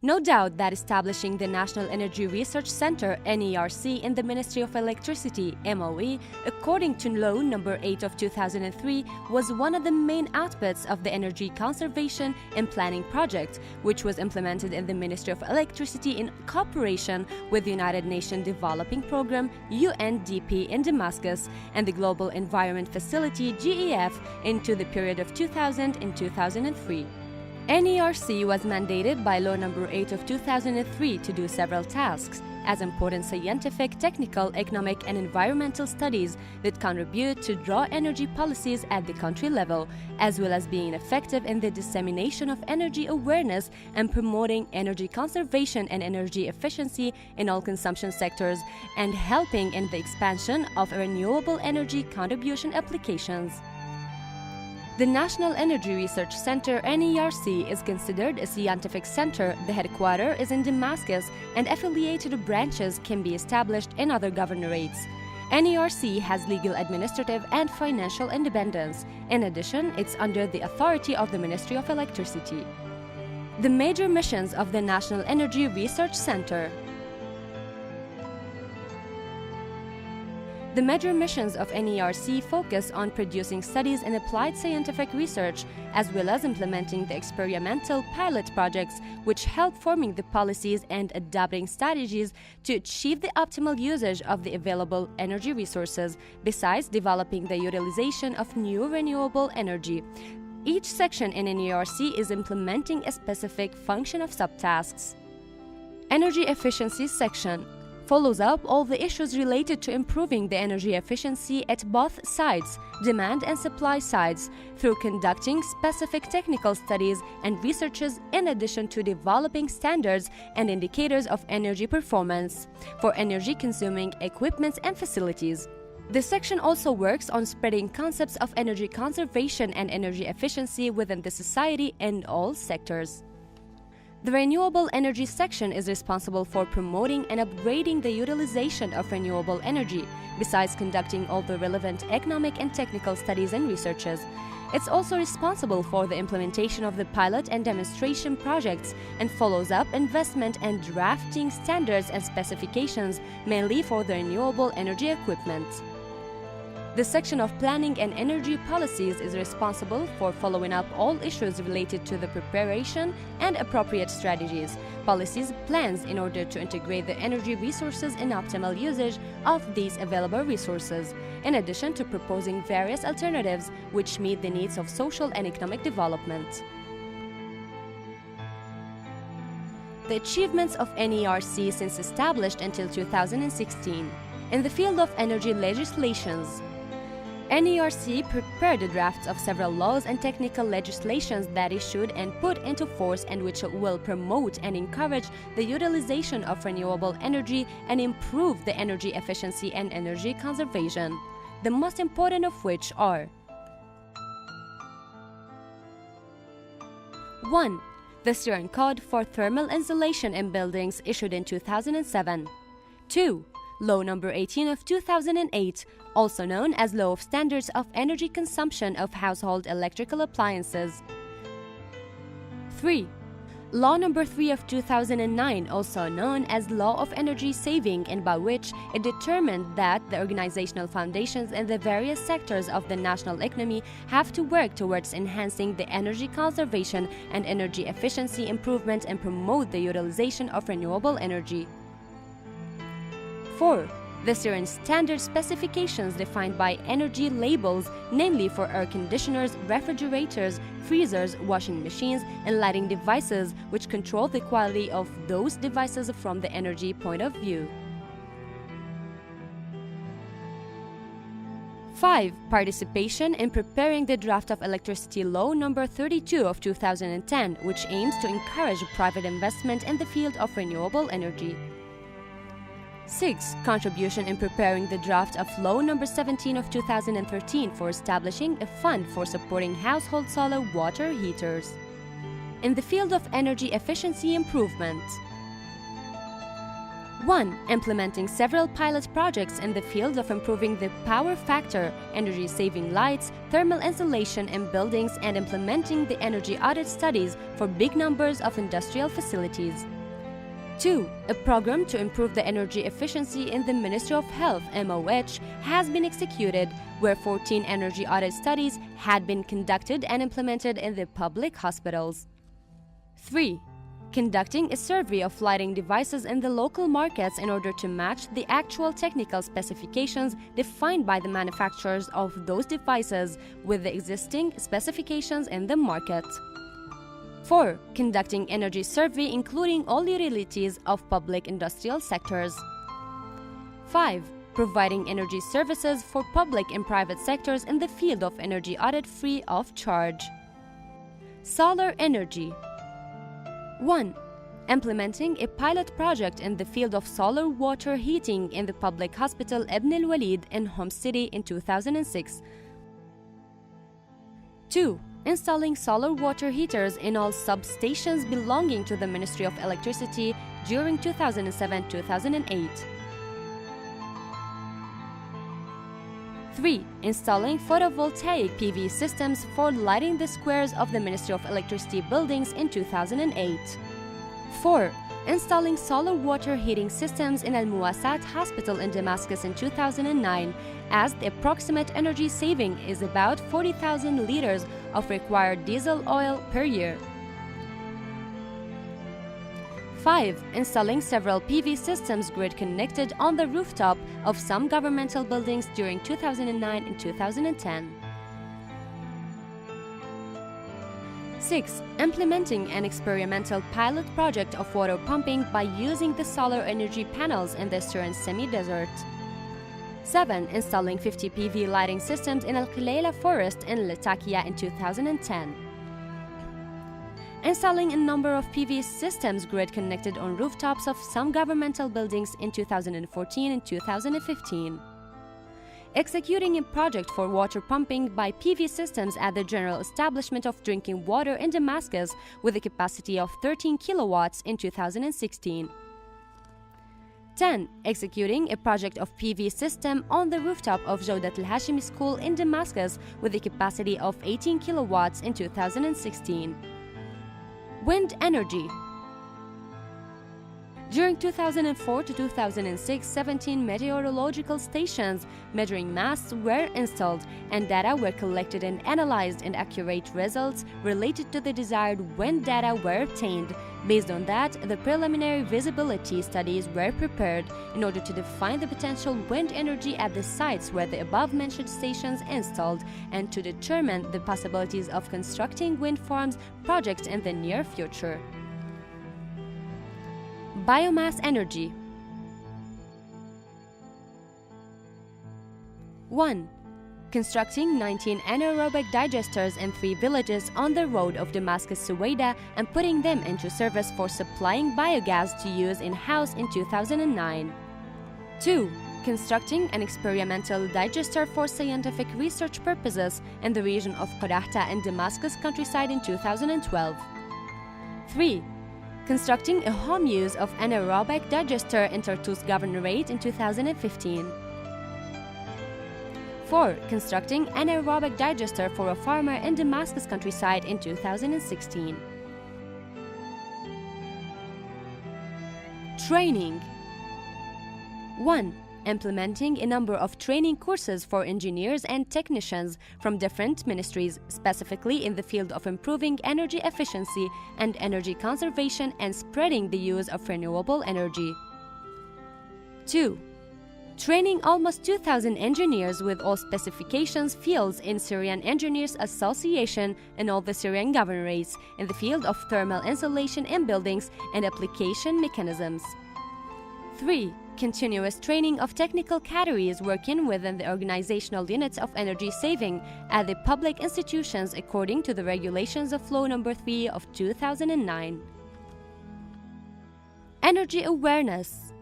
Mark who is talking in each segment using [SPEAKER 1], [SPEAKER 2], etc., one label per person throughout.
[SPEAKER 1] No doubt that establishing the National Energy Research Center (NERC) in the Ministry of Electricity (MOE), according to Law No. 8 of 2003, was one of the main outputs of the Energy Conservation and Planning Project, which was implemented in the Ministry of Electricity in cooperation with the United Nations Development Programme (UNDP) in Damascus and the Global Environment Facility (GEF) into the period of 2000 and 2003. NERC was mandated by Law No. 8 of 2003 to do several tasks, as important scientific, technical, economic and environmental studies that contribute to draw energy policies at the country level, as well as being effective in the dissemination of energy awareness and promoting energy conservation and energy efficiency in all consumption sectors, and helping in the expansion of renewable energy contribution applications. The National Energy Research Center (NERC) is considered a scientific center. The headquarters is in Damascus, and affiliated branches can be established in other governorates. NERC has legal, administrative, and financial independence. In addition, it's under the authority of the Ministry of Electricity. The major missions of the National Energy Research Center. The major missions of NERC focus on producing studies in applied scientific research, as well as implementing the experimental pilot projects which help forming the policies and adapting strategies to achieve the optimal usage of the available energy resources, besides developing the utilization of new renewable energy. Each section in NERC is implementing a specific function of subtasks. Energy Efficiency Section follows up all the issues related to improving the energy efficiency at both sides, demand and supply sides, through conducting specific technical studies and researches, in addition to developing standards and indicators of energy performance for energy-consuming equipment and facilities. This section also works on spreading concepts of energy conservation and energy efficiency within the society in all sectors. The Renewable Energy section is responsible for promoting and upgrading the utilization of renewable energy, besides conducting all the relevant economic and technical studies and researches. It's also responsible for the implementation of the pilot and demonstration projects and follows up investment and drafting standards and specifications, mainly for the renewable energy equipment. The section of Planning and Energy Policies is responsible for following up all issues related to the preparation and appropriate strategies, policies, plans in order to integrate the energy resources in optimal usage of these available resources, in addition to proposing various alternatives which meet the needs of social and economic development. The achievements of NERC since established until 2016. In the field of energy legislations, NERC prepared the drafts of several laws and technical legislations that issued and put into force and which will promote and encourage the utilization of renewable energy and improve the energy efficiency and energy conservation, the most important of which are: 1. The Steering Code for Thermal Insulation in Buildings issued in 2007. 2. Law No. 18 of 2008, also known as Law of Standards of Energy Consumption of Household Electrical Appliances. 3. Law No. 3 of 2009, also known as Law of Energy Saving, and by which it determined that the organizational foundations in the various sectors of the national economy have to work towards enhancing the energy conservation and energy efficiency improvement and promote the utilization of renewable energy. 4. The certain standard specifications defined by energy labels, namely for air conditioners, refrigerators, freezers, washing machines, and lighting devices, which control the quality of those devices from the energy point of view. 5. Participation in preparing the draft of Electricity Law No. 32 of 2010, which aims to encourage private investment in the field of renewable energy. 6. Contribution in preparing the draft of Law No. 17 of 2013 for establishing a fund for supporting household solar water heaters. In the field of energy efficiency improvement: 1. Implementing several pilot projects in the field of improving the power factor, energy-saving lights, thermal insulation in buildings, and implementing the energy audit studies for big numbers of industrial facilities. 2. A program to improve the energy efficiency in the Ministry of Health (MOH) has been executed, where 14 energy audit studies had been conducted and implemented in the public hospitals. 3. Conducting a survey of lighting devices in the local markets in order to match the actual technical specifications defined by the manufacturers of those devices with the existing specifications in the market. 4. Conducting energy survey including all utilities of public industrial sectors. 5. Providing energy services for public and private sectors in the field of energy audit free of charge. Solar energy. 1. Implementing a pilot project in the field of solar water heating in the public hospital Ibn al-Walid in Homs City in 2006. 2. Installing solar water heaters in all substations belonging to the Ministry of Electricity during 2007-2008. 3. Installing photovoltaic PV systems for lighting the squares of the Ministry of Electricity buildings in 2008. 4. Installing solar water heating systems in Al-Muwasat Hospital in Damascus in 2009, as the approximate energy saving is about 40,000 liters of required diesel oil per year. 5. Installing several PV systems grid-connected on the rooftop of some governmental buildings during 2009 and 2010. 6. Implementing an experimental pilot project of water pumping by using the solar energy panels in the Syrian semi-desert. 7. Installing 50 PV lighting systems in Al-Qilayla forest in Latakia in 2010. Installing a number of PV systems grid-connected on rooftops of some governmental buildings in 2014 and 2015. Executing a project for water pumping by PV systems at the General Establishment of Drinking Water in Damascus with a capacity of 13 kilowatts in 2016. 10. Executing a project of PV system on the rooftop of Jawdat al-Hashimi School in Damascus with a capacity of 18 kilowatts in 2016. Wind energy. During 2004 to 2006, 17 meteorological stations measuring masts were installed, and data were collected and analyzed, and accurate results related to the desired wind data were obtained. Based on that, the preliminary visibility studies were prepared in order to define the potential wind energy at the sites where the above-mentioned stations installed, and to determine the possibilities of constructing wind farms projects in the near future. Biomass energy. 1. Constructing 19 anaerobic digesters in 3 villages on the road of Damascus-Suwaida and putting them into service for supplying biogas to use in-house in 2009. 2. Constructing an experimental digester for scientific research purposes in the region of Qarahta in Damascus countryside in 2012. 3. Constructing a home use of anaerobic digester in Tartus Governorate in 2015. 4. Constructing anaerobic digester for a farmer in Damascus countryside in 2016. Training. 1. Implementing a number of training courses for engineers and technicians from different ministries, specifically in the field of improving energy efficiency and energy conservation and spreading the use of renewable energy. 2. Training almost 2,000 engineers with all specifications fields in Syrian Engineers Association in all the Syrian governorates in the field of thermal insulation in buildings and application mechanisms. 3. Continuous training of technical categories working within the organizational units of energy saving at the public institutions according to the regulations of Law No. 3 of 2009. Energy awareness.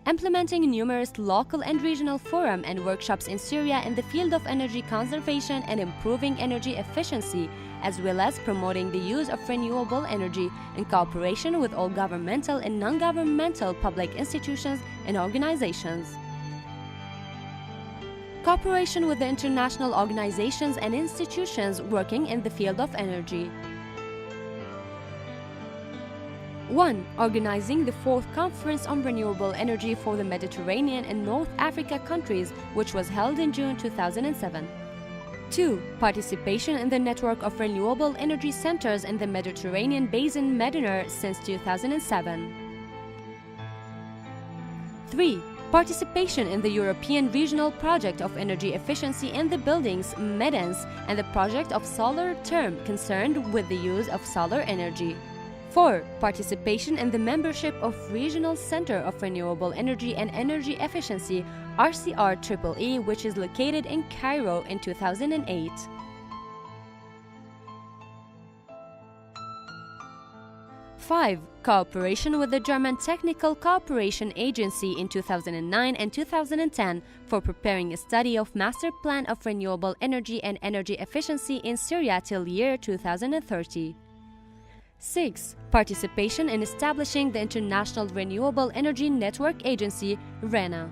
[SPEAKER 1] Implementing numerous local and regional forums and workshops in Syria in the field of energy conservation and improving energy efficiency, as well as promoting the use of renewable energy in cooperation with all governmental and non-governmental public institutions and organizations. Cooperation with the international organizations and institutions working in the field of energy. 1. Organizing the 4th Conference on Renewable Energy for the Mediterranean and North Africa countries, which was held in June 2007. 2. Participation in the network of renewable energy centers in the Mediterranean Basin Mediner since 2007. 3. Participation in the European Regional Project of Energy Efficiency in the Buildings MEDENS and the project of Solar Term concerned with the use of solar energy. 4. Participation in the membership of Regional Center of Renewable Energy and Energy Efficiency RCR-EE, which is located in Cairo in 2008. 5. Cooperation with the German Technical Cooperation Agency in 2009 and 2010 for preparing a study of Master Plan of Renewable Energy and Energy Efficiency in Syria till year 2030. 6. Participation in establishing the International Renewable Energy Network Agency, RENA.